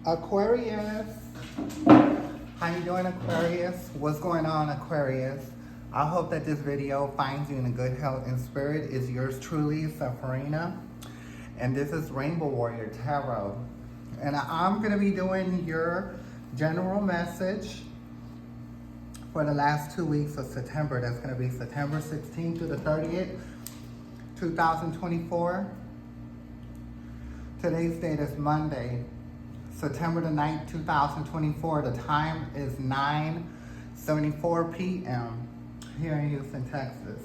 Aquarius, how you doing, Aquarius? What's going on, Aquarius? I hope that this video finds you in a good health and spirit. It's yours truly, Safarina, and this is Rainbow Warrior Tarot. And I'm going to be doing your general message for the last 2 weeks of September. That's going to be September 16th to the 30th, 2024. Today's date is Monday, September the 9th, 2024. The time is 9:74 p.m. here in Houston, Texas.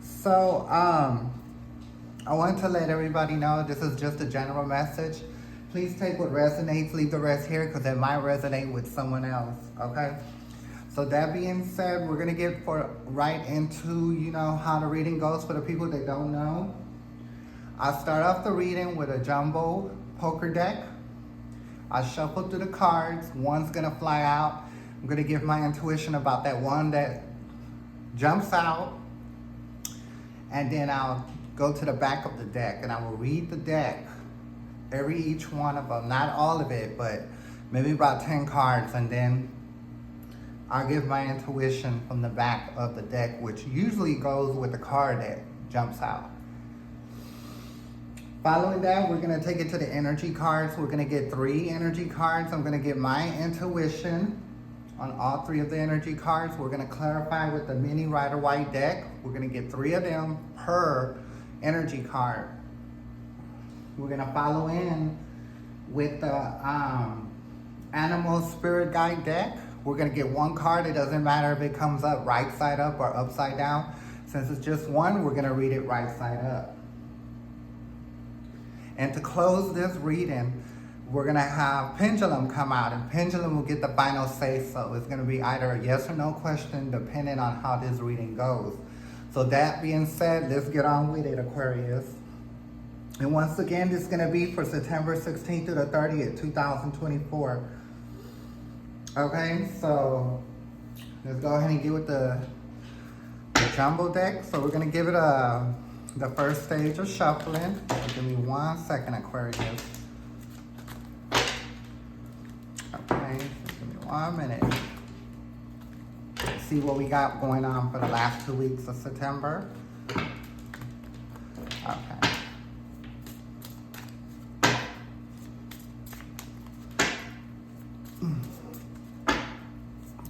So, I want to let everybody know this is just a general message. Please take what resonates, leave the rest here because it might resonate with someone else, okay? So that being said, we're going to get right into, how the reading goes for the people that don't know. I'll start off the reading with a jumbo poker deck. I'll shuffle through the cards. One's going to fly out. I'm going to give my intuition about that one that jumps out. And then I'll go to the back of the deck and I will read the deck, each one of them. Not all of it, but maybe about 10 cards. And then I'll give my intuition from the back of the deck, which usually goes with the card that jumps out. Following that, we're going to take it to the energy cards. We're going to get 3 energy cards. I'm going to get my intuition on all 3 of the energy cards. We're going to clarify with the mini Rider-Waite deck. We're going to get 3 of them per energy card. We're going to follow in with the animal spirit guide deck. We're going to get 1 card. It doesn't matter if it comes up right side up or upside down. Since it's just 1, we're going to read it right side up. And to close this reading, we're going to have Pendulum come out, and Pendulum will get the final say-so. It's going to be either a yes or no question, depending on how this reading goes. So that being said, let's get on with it, Aquarius. And once again, this is going to be for September 16th to the 30th, 2024. Okay, so let's go ahead and get with the jumbo deck. So we're going to give it the first stage of shuffling. Give me 1 second, Aquarius. Okay, just give me 1 minute. Let's see what we got going on for the last 2 weeks of September. Okay.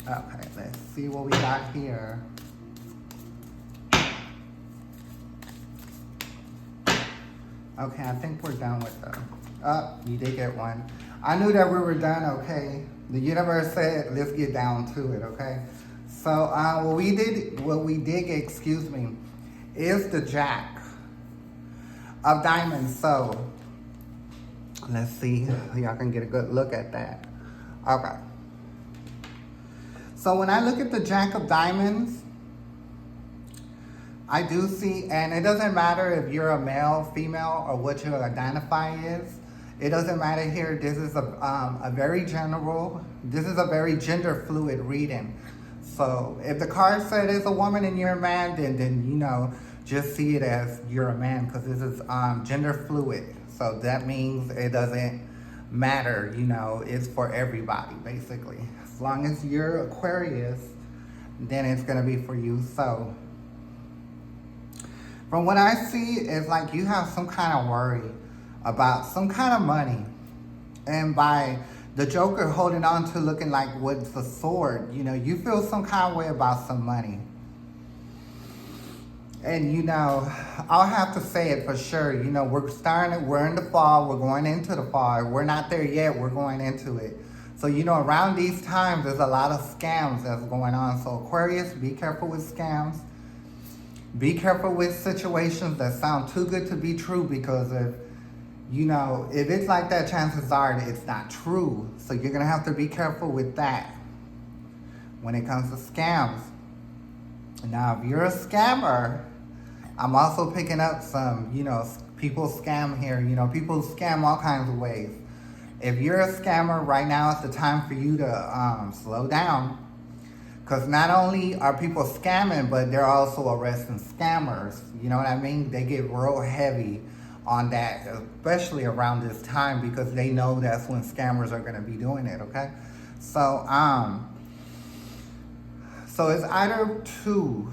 Okay, let's see what we got here. Okay, I think we're done with them. Oh, you did get one. I knew that we were done, okay? The universe said, let's get down to it, okay? So, what we did get, is the Jack of Diamonds. So, let's see if y'all can get a good look at that. Okay. So, when I look at the Jack of Diamonds, I do see, and it doesn't matter if you're a male, female, or what you identify as. It doesn't matter here. This is a very general, this is a very gender fluid reading. So if the card said it's a woman and you're a man, then just see it as you're a man, because this is gender fluid. So that means it doesn't matter, it's for everybody, basically. As long as you're Aquarius, then it's going to be for you. So from what I see, it's like you have some kind of worry about some kind of money. And by the Joker holding on to looking like with the sword, you feel some kind of way about some money. And, I'll have to say it for sure. We're in the fall. We're going into the fall. We're not there yet. We're going into it. So, around these times, there's a lot of scams that's going on. So, Aquarius, be careful with scams. Be careful with situations that sound too good to be true, because if it's like that, chances are it's not true. So you're going to have to be careful with that when it comes to scams. Now, if you're a scammer, I'm also picking up some, people scam here. People scam all kinds of ways. If you're a scammer, right now is the time for you to slow down. Because not only are people scamming, but they're also arresting scammers. You know what I mean? They get real heavy on that, especially around this time, because they know that's when scammers are going to be doing it. Okay, so so it's either two: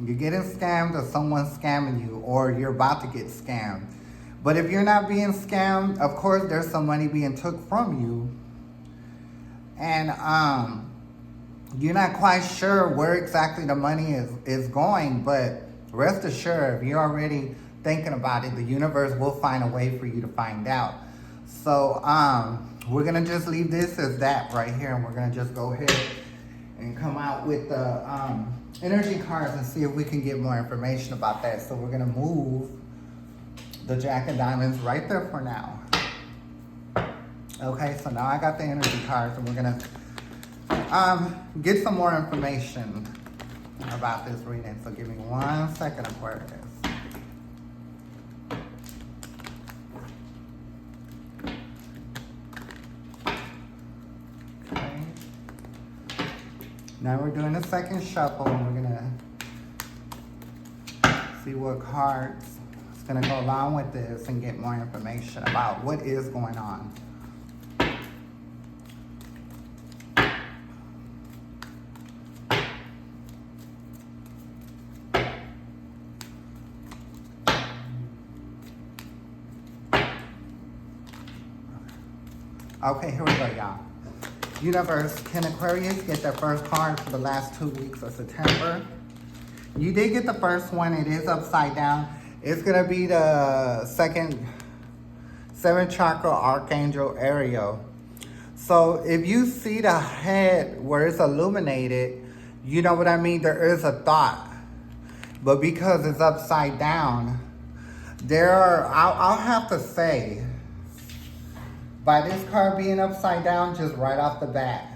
you're getting scammed, or someone's scamming you, or you're about to get scammed. But if you're not being scammed, of course there's some money being took from you, and you're not quite sure where exactly the money is going. But rest assured, if you're already thinking about it, the universe will find a way for you to find out. So we're gonna just leave this as that right here, and we're gonna just go ahead and come out with the energy cards and see if we can get more information about that. So we're gonna move the Jack of Diamonds right there for now. Okay, so now I got the energy cards, and we're gonna get some more information about this reading. So give me 1 second, Aquarius. Okay. Now we're doing the second shuffle, and we're gonna see what cards is gonna go along with this and get more information about what is going on. Okay, here we go, y'all. Universe, can Aquarius get their first card for the last 2 weeks of September? You did get the first one. It is upside down. It's going to be the second 7th chakra Archangel Ariel. So if you see the head where it's illuminated, you know what I mean? There is a thought. But because it's upside down, I'll have to say, by this card being upside down, just right off the bat,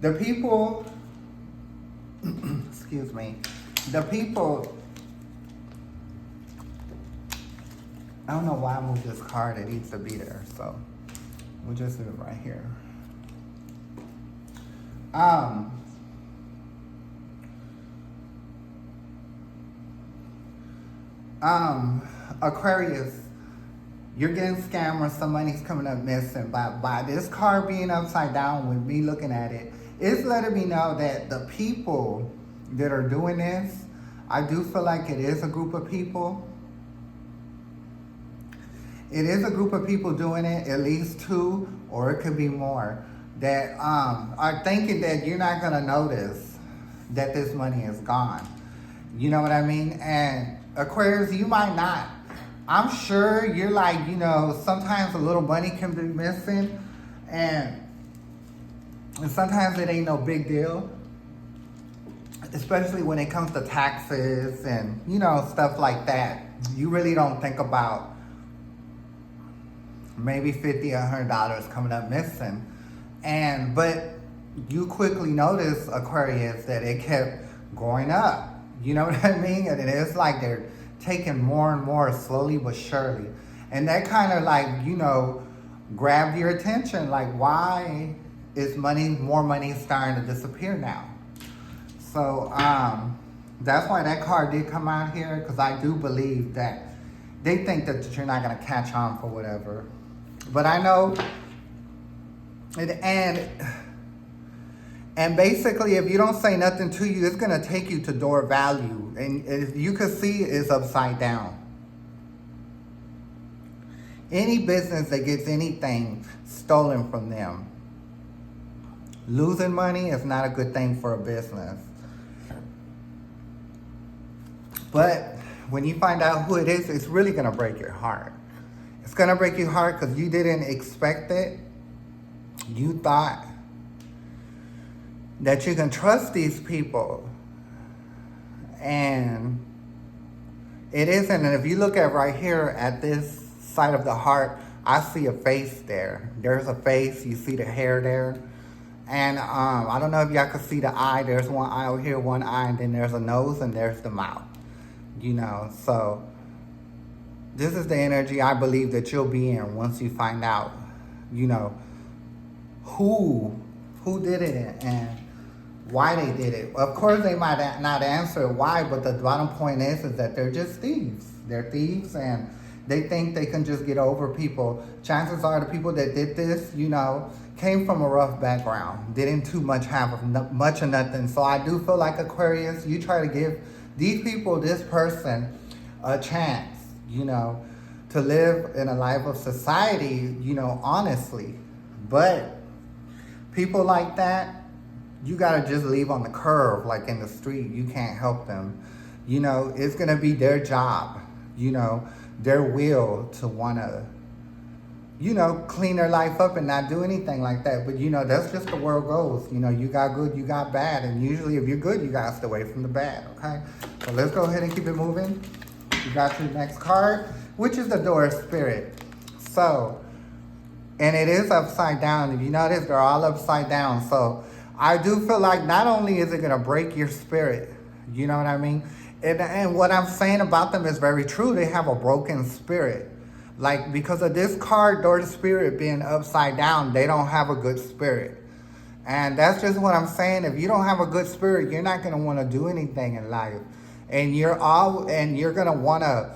the people, excuse me, the people, I don't know why I moved this card. It needs to be there, so we'll just do it right here. Aquarius, you're getting scammed or some money's coming up missing. By this card being upside down, with me looking at it, it's letting me know that the people that are doing this, I do feel like it is a group of people. It is a group of people doing it, at least 2, or it could be more, that are thinking that you're not gonna notice that this money is gone. You know what I mean? And Aquarius, you might not. I'm sure you're like, you know, sometimes a little money can be missing, and sometimes it ain't no big deal, especially when it comes to taxes and, you know, stuff like that. You really don't think about maybe $50 or $100 coming up missing. But you quickly notice, Aquarius, that it kept going up. You know what I mean? And it is like they're taking more and more, slowly but surely. And that kind of like, you know, grabbed your attention. Like, why is more money starting to disappear now? So that's why that card did come out here, because I do believe that they think that you're not going to catch on for whatever. But I know, and basically, if you don't say nothing to you, it's going to take you to door value. And as you can see, it's upside down. Any business that gets anything stolen from them, losing money is not a good thing for a business. But when you find out who it is, it's really going to break your heart. It's going to break your heart because you didn't expect it. You thought that you can trust these people, and it isn't. And if you look at right here at this side of the heart, I see a face there. There's a face. You see the hair there, and I don't know if y'all can see the eye. There's one eye over here, one eye, and then there's a nose, and there's the mouth. You know, so this is the energy I believe that you'll be in once you find out, you know, who did it, and why they did it. Of course, they might not answer why, but the bottom point is that they're just thieves. They're thieves, and they think they can just get over people. Chances are the people that did this, came from a rough background, didn't too much have much of nothing. So I do feel like, Aquarius, you try to give these people, this person, a chance, to live in a life of society, honestly. But people like that, you gotta just leave on the curb, like in the street. You can't help them. It's gonna be their job, their will to wanna, clean their life up and not do anything like that. But that's just the world goes. You got good, you got bad. And usually if you're good, you gotta stay away from the bad, okay? So let's go ahead and keep it moving. You got your next card, which is the Door of Spirit. So, and it is upside down. If you notice, they're all upside down. So I do feel like not only is it going to break your spirit, you know what I mean? And what I'm saying about them is very true. They have a broken spirit. Like, because of this card, Door of Spirit, being upside down, they don't have a good spirit. And that's just what I'm saying. If you don't have a good spirit, you're not going to want to do anything in life. And you're going to want to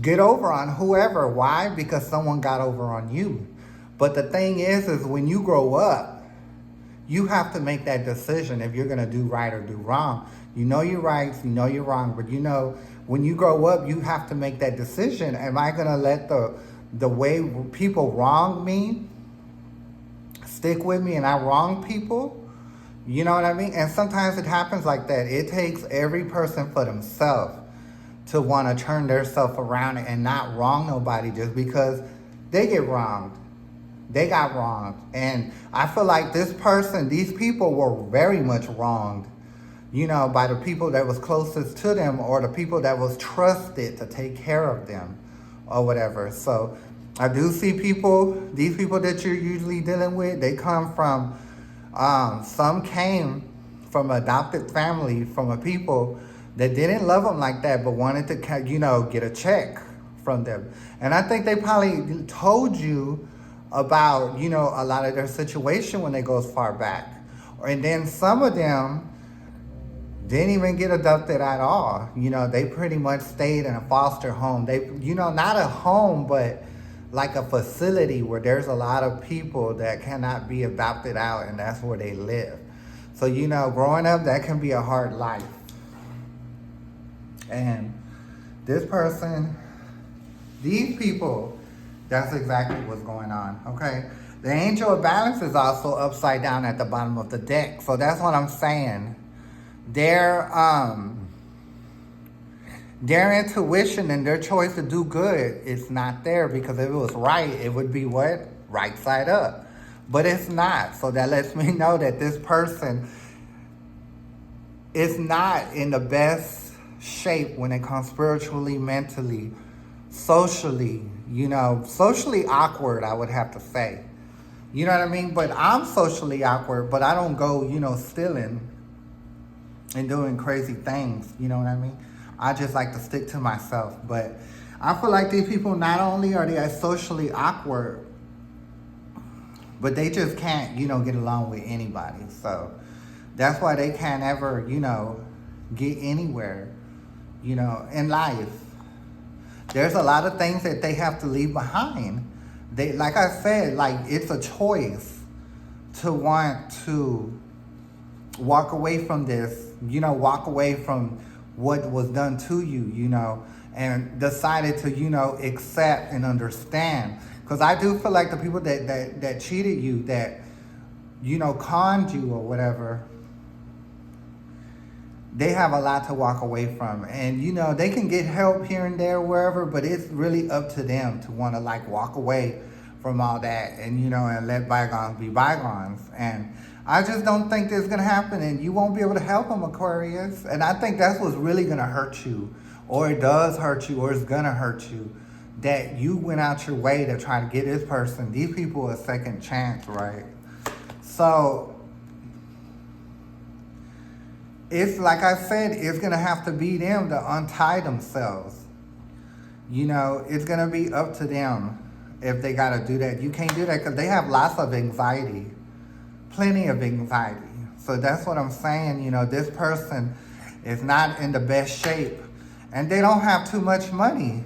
get over on whoever. Why? Because someone got over on you. But the thing is when you grow up, you have to make that decision if you're going to do right or do wrong. You know you're right, you know you're wrong, but when you grow up, you have to make that decision. Am I going to let the way people wrong me stick with me and I wrong people? You know what I mean? And sometimes it happens like that. It takes every person for themselves to want to turn their self around and not wrong nobody just because they get wronged. They got wronged. And I feel like these people were very much wronged, by the people that was closest to them or the people that was trusted to take care of them or whatever. So I do see these people that you're usually dealing with, they come from, some came from an adopted family, from a people that didn't love them like that, but wanted to, get a check from them. And I think they probably told you about, a lot of their situation when they go far back. And then some of them didn't even get adopted at all. They pretty much stayed in a foster home. They, not a home, but like a facility where there's a lot of people that cannot be adopted out, and that's where they live. So, growing up, that can be a hard life. And this person, these people, that's exactly what's going on, okay? The Angel of Balance is also upside down at the bottom of the deck. So that's what I'm saying. Their intuition and their choice to do good is not there, because if it was right, it would be what? Right side up. But it's not. So that lets me know that this person is not in the best shape when it comes spiritually, mentally, socially, socially awkward, I would have to say. You know what I mean? But I'm socially awkward, but I don't go, stealing and doing crazy things. You know what I mean? I just like to stick to myself. But I feel like these people, not only are they socially awkward, but they just can't, get along with anybody. So that's why they can't ever, get anywhere, in life. There's a lot of things that they have to leave behind. They, like I said, it's a choice to want to walk away from this, walk away from what was done to you, and decided to, accept and understand. Because I do feel like the people that cheated you, that, conned you or whatever, they have a lot to walk away from. And, they can get help here and there, wherever, but it's really up to them to want to, walk away from all that and, and let bygones be bygones. And I just don't think that's going to happen, and you won't be able to help them, Aquarius. And I think that's what's really going to hurt you, or it does hurt you, or it's going to hurt you, that you went out your way to try to get this person, these people, a second chance, right? So it's like I said, it's going to have to be them to untie themselves. It's going to be up to them if they got to do that. You can't do that because they have lots of anxiety, plenty of anxiety. So that's what I'm saying. You know, this person is not in the best shape. And they don't have too much money.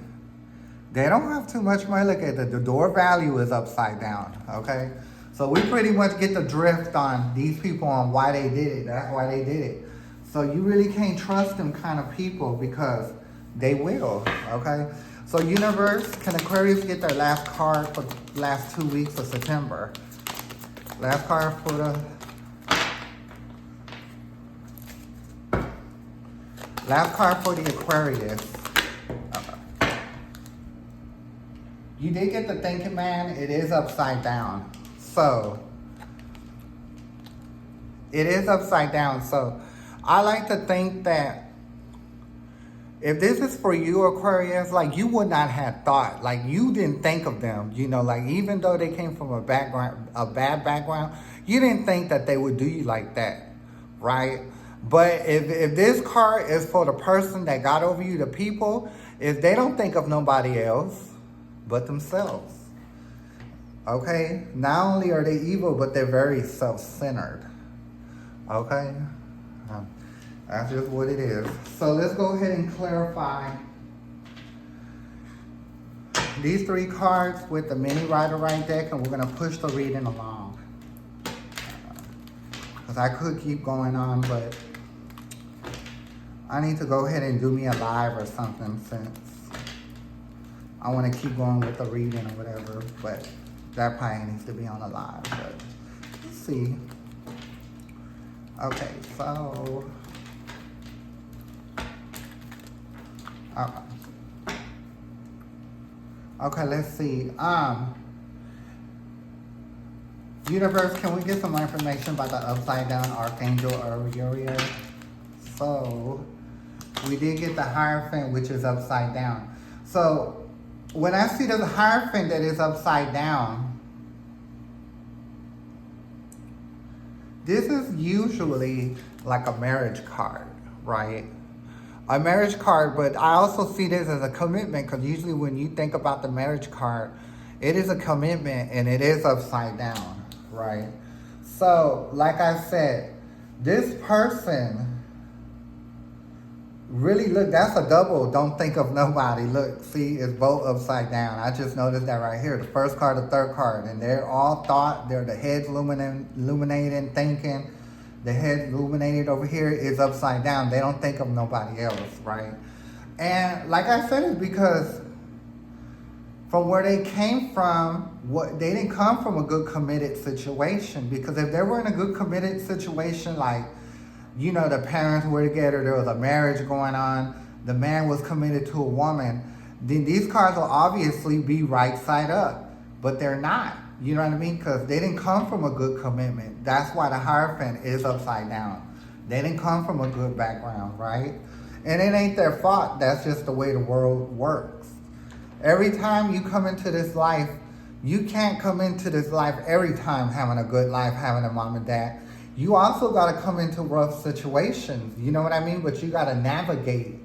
They don't have too much money. Look at the door value is upside down, okay? So we pretty much get the drift on these people on why they did it. That's why they did it. So you really can't trust them kind of people because they will, okay? So universe, can Aquarius get their last card for the last 2 weeks of September? Last card for the... Last card for the Aquarius. You did get the thinking man. It is upside down. So, it is upside down. So, I like to think that if this is for you, Aquarius, like you would not have thought, like you didn't think of them, you know, like even though they came from a bad background, you didn't think that they would do you like that, right? But if this card is for the person that got over you, the people, if they don't think of nobody else but themselves, okay? Not only are they evil, but they're very self-centered, okay? That's just what it is. So let's go ahead and clarify these 3 cards with the mini Rider-Waite deck, and we're going to push the reading along. Because I could keep going on, but I need to go ahead and do me a live or something since I want to keep going with the reading or whatever. But that probably needs to be on a live. But let's see. Okay, so... Okay, let's see. Universe, can we get some more information about the upside down Archangel Uriel? So, we did get the Hierophant, which is upside down. So, when I see the Hierophant that is upside down, this is usually like a marriage card, right? A marriage card, but I also see this as a commitment because usually when you think about the marriage card, it is a commitment and it is upside down, right? So, like I said, this person really, look, that's a double. Don't think of nobody. Look, see, it's both upside down. I just noticed that right here. The first card, the third card, and they're all thought. They're the heads illuminating, thinking. The head illuminated over here is upside down. They don't think of nobody else, right? And like I said, it's because from where they came from, they didn't come from a good committed situation. Because if they were in a good committed situation, like, you know, the parents were together, there was a marriage going on, the man was committed to a woman, then these cards will obviously be right side up. But they're not. You know what I mean? Because they didn't come from a good commitment. That's why the Hierophant is upside down. They didn't come from a good background, right? And it ain't their fault. That's just the way the world works. Every time you come into this life, you can't come into this life every time having a good life, having a mom and dad. You also got to come into rough situations. You know what I mean? But you got to navigate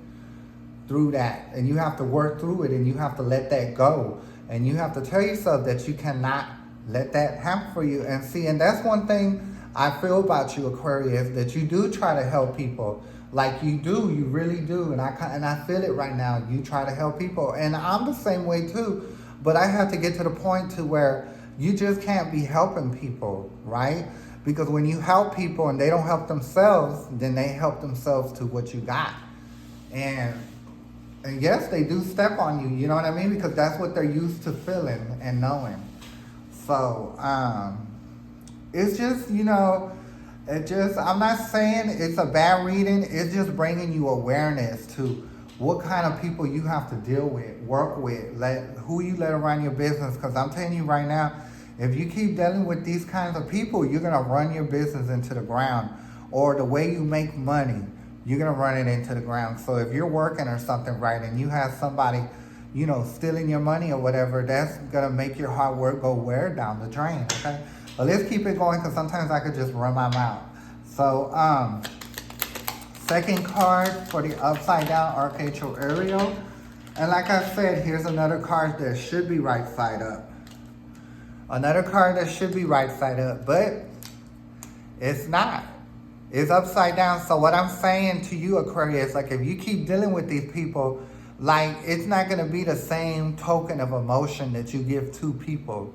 through that. And you have to work through it. And you have to let that go. And you have to tell yourself that you cannot let that happen for you. And see, and that's one thing I feel about you, Aquarius, that you do try to help people. Like you do, you really do. And I feel it right now. You try to help people. And I'm the same way too. But I have to get to the point to where you just can't be helping people, right? Because when you help people and they don't help themselves, then they help themselves to what you got. And yes, they do step on you, you know what I mean? Because that's what they're used to feeling and knowing. So, it's just, you know, I'm not saying it's a bad reading. It's just bringing you awareness to what kind of people you have to deal with, work with, who you let around your business. Because I'm telling you right now, if you keep dealing with these kinds of people, you're going to run your business into the ground. Or the way you make money, you're going to run it into the ground. So if you're working or something, right, and you have somebody, you know, stealing your money or whatever, that's going to make your hard work go wear down the drain, okay? But let's keep it going because sometimes I could just run my mouth. So, second card for the upside down Archangel Uriel. And like I said, here's another card that should be right side up. Another card that should be right side up, but it's not. It's upside down. So what I'm saying to you, Aquarius, like if you keep dealing with these people, like it's not going to be the same token of emotion that you give to people.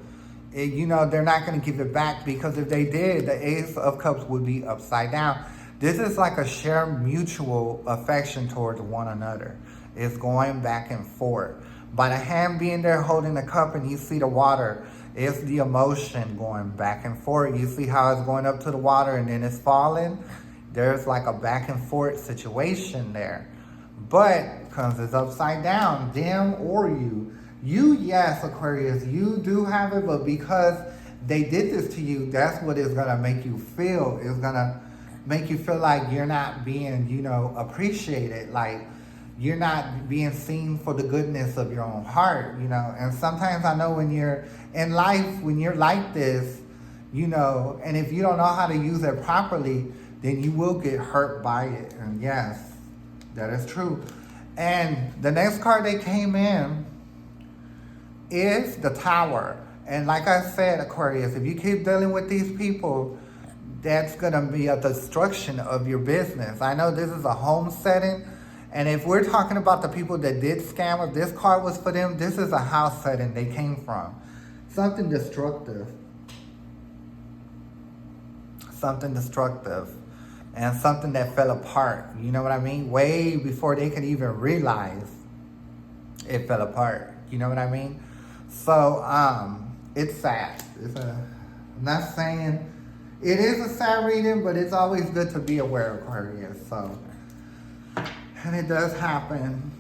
They're not going to give it back, because if they did, the Ace of Cups would be upside down. This is like a shared mutual affection towards one another. It's going back and forth. By the hand being there holding the cup and you see the water, it's the emotion going back and forth. You see how it's going up to the water and then it's falling? There's like a back and forth situation there. But because it's upside down, them or you, yes, Aquarius, you do have it, but because they did this to you, that's what it's going to make you feel. It's going to make you feel like you're not being, appreciated, like you're not being seen for the goodness of your own heart, And sometimes I know when you're in life, when you're like this, and if you don't know how to use it properly, then you will get hurt by it. And yes, that is true. And the next card that came in is the Tower. And like I said, Aquarius, if you keep dealing with these people, that's going to be a destruction of your business. I know this is a home setting. And if we're talking about the people that did scam, if this card was for them, this is a house setting they came from. Something destructive. Something destructive. And something that fell apart. You know what I mean? Way before they could even realize it fell apart. You know what I mean? So, it's sad. I'm not saying it is a sad reading, but it's always good to be aware of Aquarius. So, and it does happen.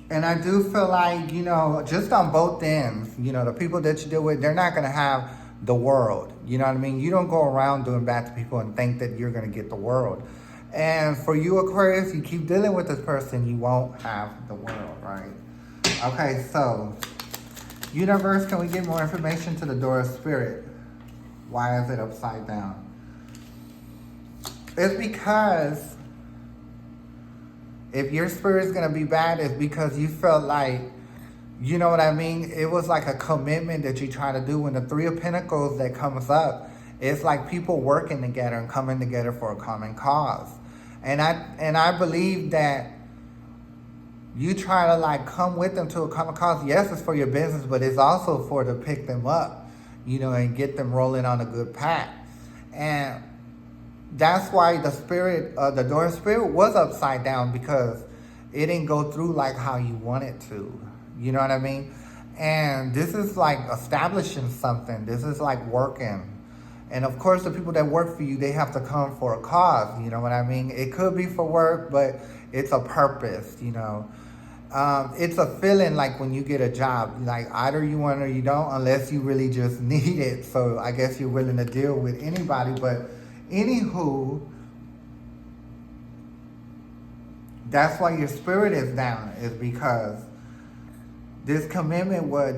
And I do feel like, just on both ends, the people that you deal with, they're not going to have the world. You know what I mean? You don't go around doing bad to people and think that you're going to get the world. And for you, Aquarius, you keep dealing with this person, you won't have the world, right? Okay, so, universe, can we get more information to the door of spirit? Why is it upside down? It's because if your spirit is going to be bad, it's because you felt like, you know what I mean? It was like a commitment that you try to do. When the Three of Pentacles that comes up, it's like people working together and coming together for a common cause. And I believe that you try to like come with them to a common cause. Yes, it's for your business, but it's also for to pick them up, and get them rolling on a good path. And that's why the spirit, the door of spirit was upside down, because it didn't go through like how you want it to. You know what I mean? And this is like establishing something. This is like working. And of course, the people that work for you, they have to come for a cause. You know what I mean? It could be for work, but it's a purpose, It's a feeling like when you get a job, like either you want it or you don't, unless you really just need it. So I guess you're willing to deal with anybody. But anywho, that's why your spirit is down, is because this commitment was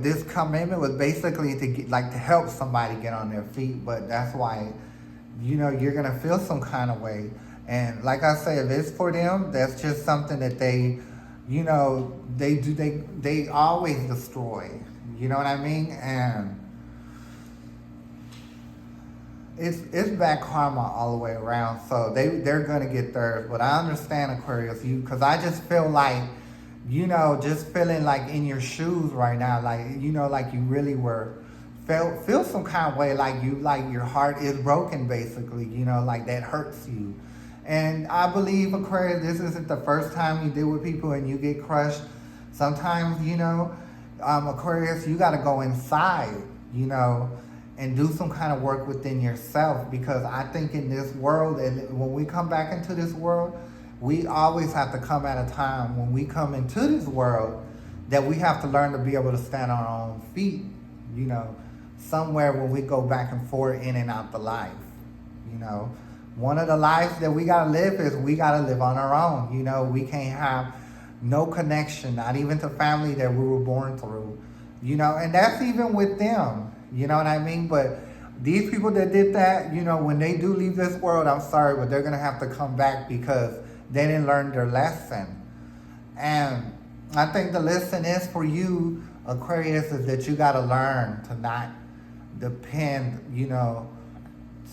basically to get, like, to help somebody get on their feet. But that's why, you're gonna feel some kind of way. And like I say, if it's for them, that's just something that they, they always destroy. You know what I mean? And it's bad karma all the way around. So they're gonna get theirs. But I understand, Aquarius, because I just feel like, just feeling like in your shoes right now, like, like you really feel some kind of way, like your heart is broken, basically, like that hurts you. And I believe, Aquarius, this isn't the first time you deal with people and you get crushed. Sometimes, Aquarius, you got to go inside, and do some kind of work within yourself. Because I think in this world, and when we come back into this world, we always have to come at a time when we come into this world that we have to learn to be able to stand on our own feet, somewhere when we go back and forth in and out the life, One of the lives that we got to live is we got to live on our own. We can't have no connection, not even to family that we were born through, and that's even with them, you know what I mean? But these people that did that, when they do leave this world, I'm sorry, but they're going to have to come back because they didn't learn their lesson. And I think the lesson is for you, Aquarius, is that you got to learn to not depend,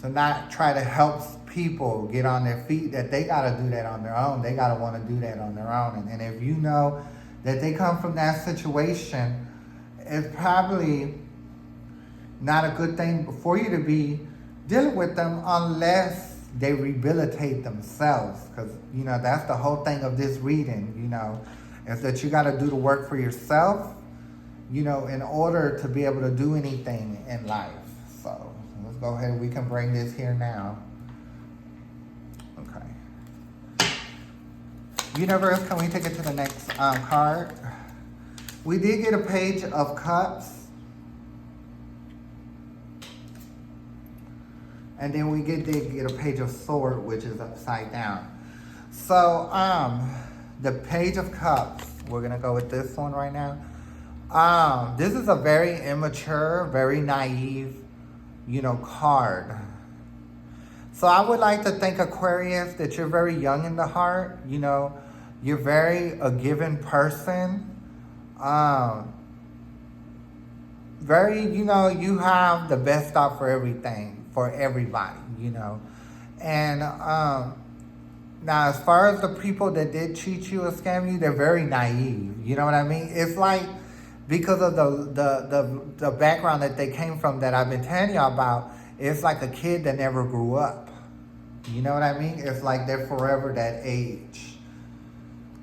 to not try to help people get on their feet, that they got to do that on their own. They got to want to do that on their own. And if you know that they come from that situation, it's probably not a good thing for you to be dealing with them unless they rehabilitate themselves. Because, you know, that's the whole thing of this reading, you know, is that you got to do the work for yourself, you know, in order to be able to do anything in life. So let's go ahead and we can bring this here now. Okay. Universe, can we take it to the next card? We did get a Page of Cups. And then we did get a Page of Swords, which is upside down. So, the Page of Cups, we're going to go with this one right now. This is a very immature, very naive, you know, card. So I would like to think, Aquarius, that you're very young in the heart. You know, you're very a given person. Very, you know, you have the best thought for everything, for everybody, you know. And now, as far as the people that did cheat you or scam you, they're very naive. You know what I mean? It's like, because of the background that they came from that I've been telling y'all about, it's like a kid that never grew up. You know what I mean? It's like they're forever that age.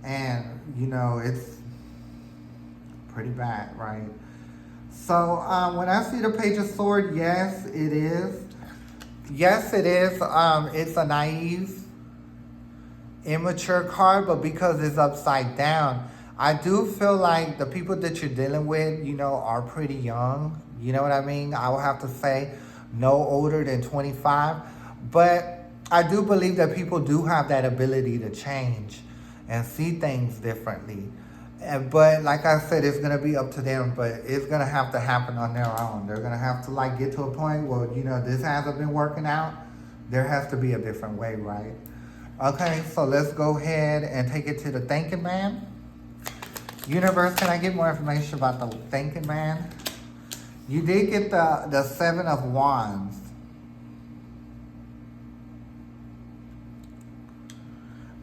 And, you know, it's pretty bad, right? So, when I see the Page of Swords, yes, it is. Yes, it is. It's a naive, immature card, but because it's upside down, I do feel like the people that you're dealing with, you know, are pretty young. You know what I mean? I will have to say no older than 25. But I do believe that people do have that ability to change and see things differently. But like I said, it's going to be up to them, but it's going to have to happen on their own. They're going to have to like get to a point where, you know, this hasn't been working out. There has to be a different way, right? Okay, so let's go ahead and take it to the Thinking Man. Universe, can I get more information about the Thinking Man? You did get the Seven of Wands.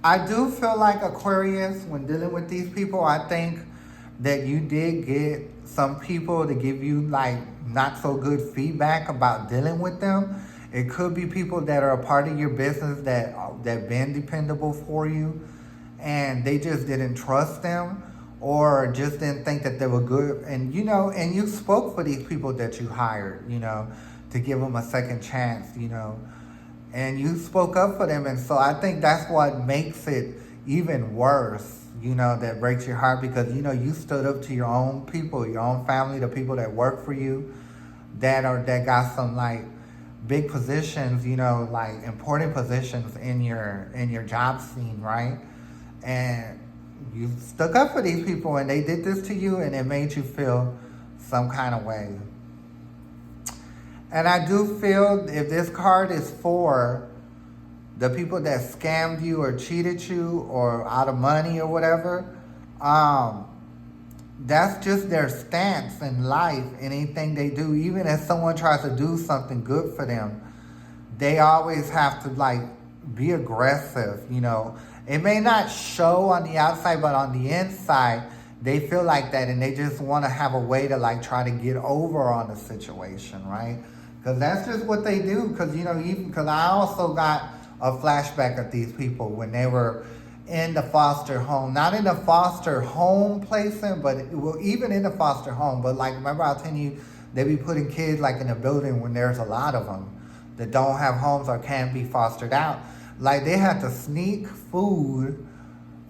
I do feel like, Aquarius, when dealing with these people, I think that you did get some people to give you like not so good feedback about dealing with them. It could be people that are a part of your business that been dependable for you, and they just didn't trust them, or just didn't think that they were good. And, you know, and you spoke for these people that you hired, you know, to give them a second chance, you know. And you spoke up for them. And so I think that's what makes it even worse, you know, that breaks your heart, because, you know, you stood up to your own people, your own family, the people that work for you, that got some like big positions, you know, like important positions in your job scene, right? And you stuck up for these people, and they did this to you, and it made you feel some kind of way. And I do feel if this card is for the people that scammed you or cheated you or out of money or whatever, that's just their stance in life. Anything they do, even if someone tries to do something good for them, they always have to like be aggressive, you know. It may not show on the outside, but on the inside, they feel like that, and they just want to have a way to like try to get over on the situation, right? Because that's just what they do. Because, you know, even because I also got a flashback of these people when they were in the foster home. Not in the foster home placement, but even in the foster home. But like, remember I was telling you, they be putting kids like in a building when there's a lot of them that don't have homes or can't be fostered out. Like, they had to sneak food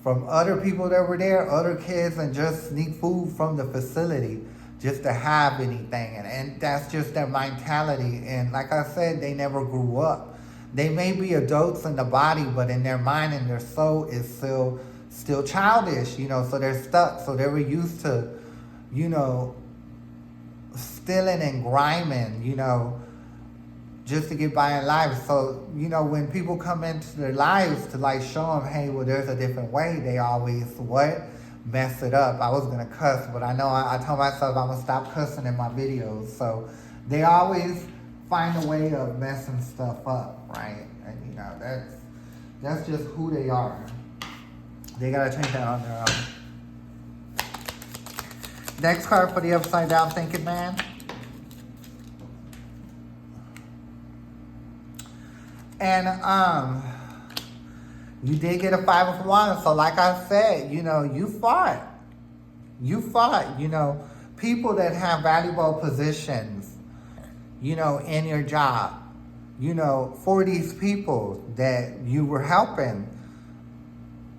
from other people that were there, other kids, and just sneak food from the facility just to have anything. And that's just their mentality. And like I said, they never grew up. They may be adults in the body, but in their mind and their soul is still childish, you know, so they're stuck. So they were used to, you know, stealing and grinding, you know, just to get by in life. So, you know, when people come into their lives to like show them, hey, well, there's a different way, they always, mess it up. I was going to cuss, but I know I told myself I'm going to stop cussing in my videos. So they always find a way of messing stuff up, right? And you know, that's just who they are. They gotta change that on their own. Next card for the upside down thinking man. And you did get a 5 of Wands. So like I said, you know, you fought. You fought, you know, people that have valuable positions, you know, in your job, you know, for these people that you were helping.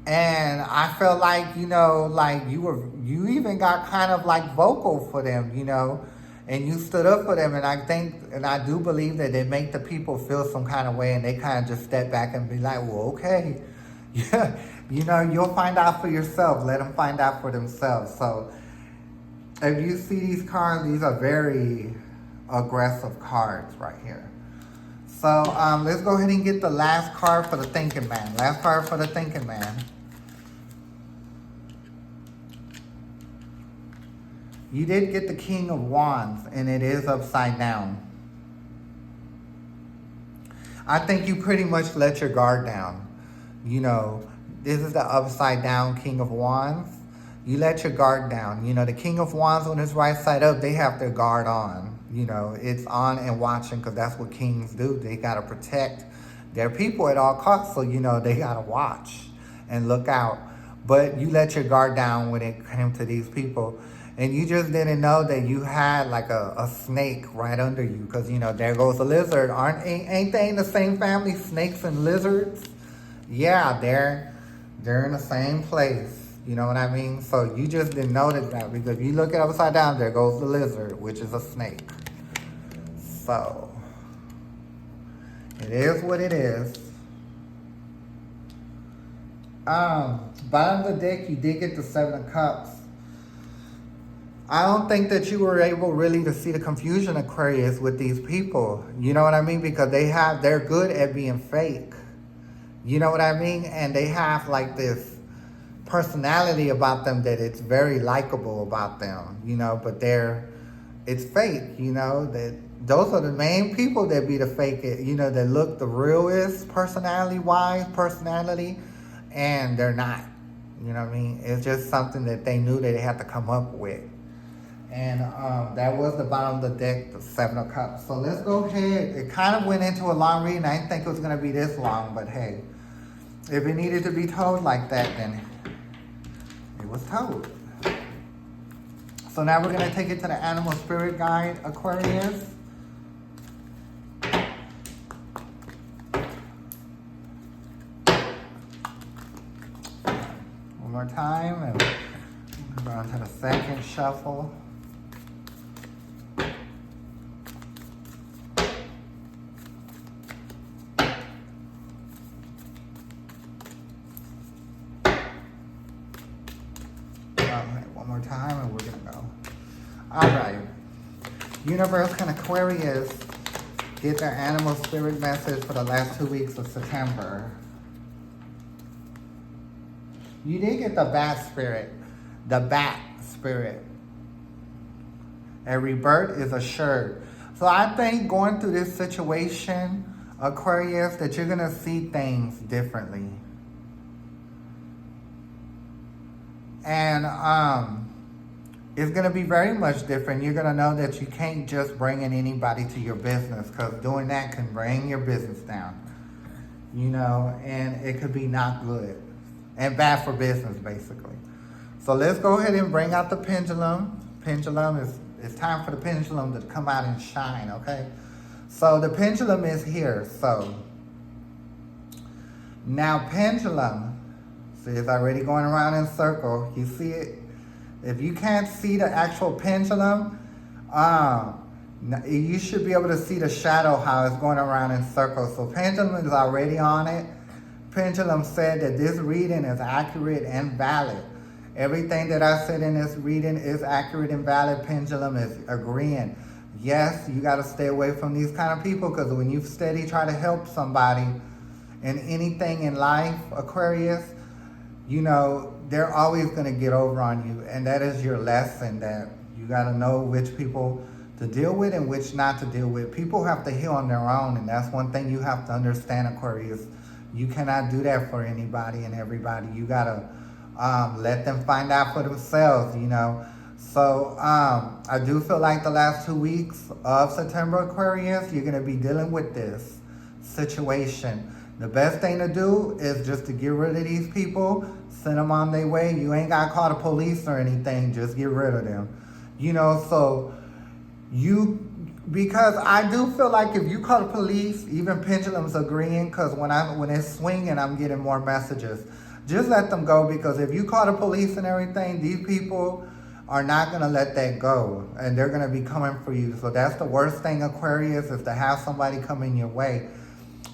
And I felt like, you know, like you even got kind of like vocal for them, you know, and you stood up for them. And I think, and I do believe that they make the people feel some kind of way, and they kind of just step back and be like, well, okay, yeah, you know, you'll find out for yourself. Let them find out for themselves. So if you see these cards, these are very aggressive cards right here. So let's go ahead and get the last card for the thinking man. Last card for the thinking man. You did get the King of Wands, and it is upside down. I think you pretty much let your guard down. You know, this is the upside down King of Wands. You let your guard down. You know, the King of Wands, when it's right side up, they have their guard on. You know, it's on and watching, because that's what kings do. They got to protect their people at all costs. So, you know, they got to watch and look out. But you let your guard down when it came to these people. And you just didn't know that you had like a snake right under you. Because, you know, there goes a lizard. Ain't they in the same family, snakes and lizards? Yeah, they're in the same place. You know what I mean? So you just didn't notice that, because if you look it upside down, there goes the lizard, which is a snake. So it is what it is. Bottom of the deck, you did get the 7 of Cups. I don't think that you were able really to see the confusion, Aquarius, with these people. You know what I mean? Because they're good at being fake. You know what I mean? And they have like this personality about them that it's very likable about them, you know, but it's fake, you know, that those are the main people that be the fake, you know, that look the realest personality, and they're not, you know what I mean? It's just something that they knew that they had to come up with. And that was the bottom of the deck, the 7 of Cups. So let's go ahead. It kind of went into a long reading. I didn't think it was going to be this long, but hey, if it needed to be told like that, then it was told. So now we're going to take it to the animal spirit guide, Aquarius. One more time, and go on to the second shuffle. Time, and we're gonna go. All right, Universe and Aquarius get their animal spirit message for the last 2 weeks of September. You did get the bat spirit. The bat spirit. A rebirth is assured. So I think going through this situation, Aquarius, that you're gonna see things differently. And it's going to be very much different. You're going to know that you can't just bring in anybody to your business, because doing that can bring your business down. You know, and it could be not good and bad for business, basically. So let's go ahead and bring out the pendulum. It's time for the pendulum to come out and shine, okay? So the pendulum is here. So now pendulum, see, it's already going around in a circle. You see it? If you can't see the actual pendulum, you should be able to see the shadow, how it's going around in circles. So pendulum is already on it. Pendulum said that this reading is accurate and valid. Everything that I said in this reading is accurate and valid. Pendulum is agreeing. Yes, you got to stay away from these kind of people, because when you steady try to help somebody in anything in life, Aquarius, you know, they're always going to get over on you. And that is your lesson, that you got to know which people to deal with and which not to deal with. People have to heal on their own, and that's one thing you have to understand, Aquarius. You cannot do that for anybody and everybody. You gotta let them find out for themselves, you know. So I do feel like the last 2 weeks of September, Aquarius, you're gonna be dealing with this situation. The best thing to do is just to get rid of these people, send them on their way. You ain't gotta call the police or anything, just get rid of them. You know, so because I do feel like if you call the police, even Pendulum's agreeing, because when it's swinging, I'm getting more messages. Just let them go, because if you call the police and everything, these people are not going to let that go, and they're going to be coming for you. So that's the worst thing, Aquarius, is to have somebody come in your way.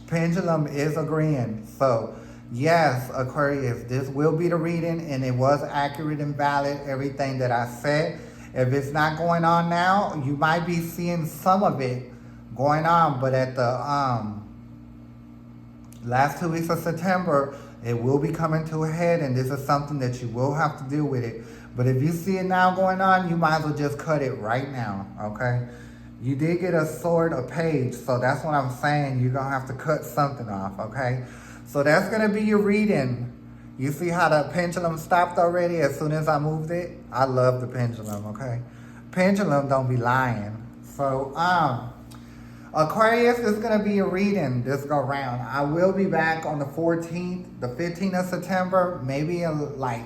Pendulum is agreeing. So yes, Aquarius, this will be the reading, and it was accurate and valid, everything that I said. If it's not going on now, you might be seeing some of it going on, but at the last 2 weeks of September, it will be coming to a head, and this is something that you will have to deal with it. But if you see it now going on, you might as well just cut it right now, okay? You did get a sword, a page, so that's what I'm saying. You're going to have to cut something off, okay? So that's going to be your reading. You see how the pendulum stopped already as soon as I moved it? I love the pendulum, okay? Pendulum don't be lying. So, Aquarius, this is going to be your reading this go round. I will be back on the 14th, the 15th of September, maybe like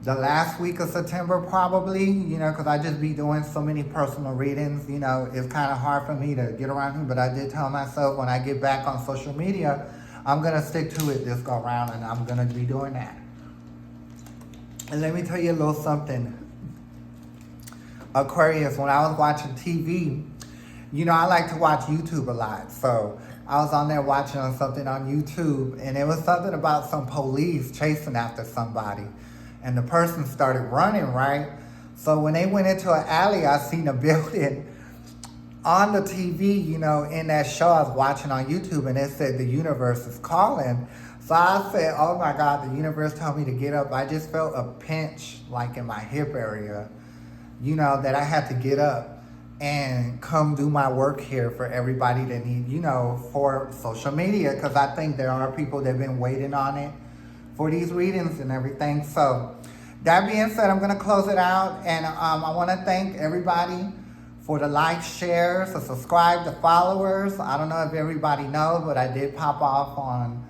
the last week of September probably, you know, because I just be doing so many personal readings. You know, it's kind of hard for me to get around here, but I did tell myself when I get back on social media, I'm going to stick to it this go round, and I'm going to be doing that. And let me tell you a little something. Aquarius, when I was watching TV, you know, I like to watch YouTube a lot. So I was on there watching something on YouTube, and it was something about some police chasing after somebody. And the person started running, right? So when they went into an alley, I seen a building on the TV, you know, in that show I was watching on YouTube, and it said the universe is calling. So I said, oh my God, the universe told me to get up. I just felt a pinch like in my hip area, you know, that I had to get up and come do my work here for everybody that need, you know, for social media, because I think there are people that have been waiting on it for these readings and everything. So that being said, I'm going to close it out, and I want to thank everybody for the likes, shares, the subscribe, the followers. I don't know if everybody knows, but I did pop off on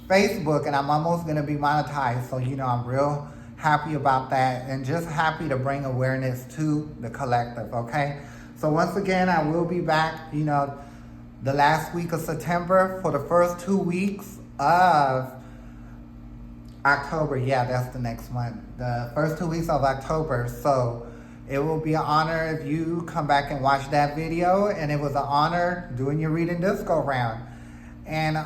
Facebook, and I'm almost going to be monetized. So, you know, I'm real happy about that, and just happy to bring awareness to the collective, okay? So once again, I will be back, you know, the last week of September for the first 2 weeks of October. Yeah, that's the next month. The first 2 weeks of October. So it will be an honor if you come back and watch that video, and it was an honor doing your reading this go round. And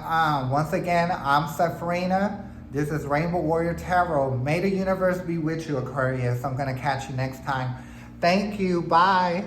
once again, I'm Sepharina. This is Rainbow Warrior Tarot. May the universe be with you, Aquarius. I'm going to catch you next time. Thank you. Bye.